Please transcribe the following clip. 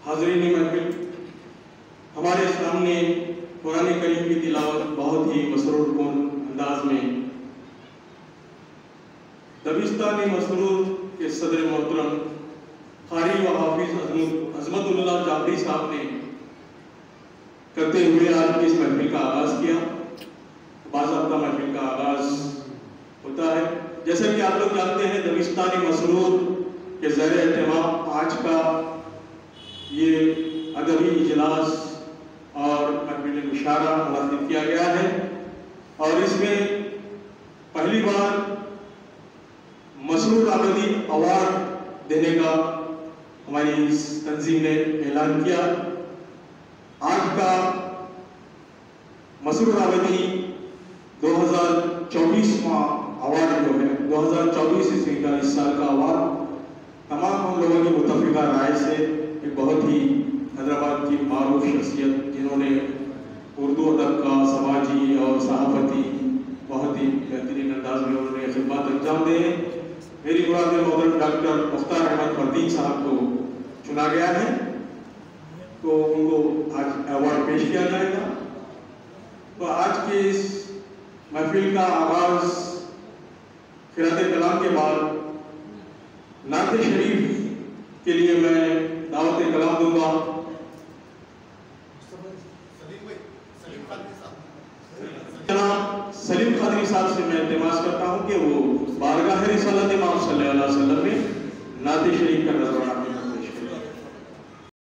हाज़रीन महफिल, हमारे सामने कुरान करीम की तिलावत बहुत ही मसरूर अंदाज में दबिस्तानी मसरूर के सदर मोहतरम कारी व हाफिज अजमतुल्लाह जाफरी साहब ने करते हुए आज की इस महफिल का आगाज़ किया। बाज़ाब्ता महफिल का आगाज़ होता है। जैसे कि आप लोग जानते हैं, दबिस्तानी मसरूर के ज़रिए एहतमाम आज का ये अदबी इजलास और महफिल मुशारा मुनक़्क़िद किया गया है और इसमें पहली बार मसरूर आबदी अवार्ड देने का हमारी इस तंजीम ने ऐलान किया। आज का मसरूर आबदी 2024वां अवार्ड जो है 2024 ईस्वी का इस साल का अवार्ड तमाम हम लोगों की मुत्तफ़िक़ा राय से एक बहुत ही हैदराबाद की मारूफ शख्सियत जिन्होंने उर्दू अदब का समाजी और सहाफ़ती बहुत ही बेहतरीन अंदाज में उन्होंने खिदमत अंजाम दी है। मेरी मुराद मोहतरम डॉक्टर मुख्तार अहमद फरदीन साहब को चुना गया है, तो उनको आज अवार्ड पेश किया जाएगा। तो आज के इस महफिल का आगाज़ क़िराअत कलाम के बाद नात शरीफ के लिए मैं दावत कलाम दूंगा। जनाब सलीम खादरी साहब से मैं इल्तिमास करता हूँ कि वो बारगाह रिसालत इमाम सल्लल्लाहु अलैहि वसल्लम में नात शरीफ का नज़राना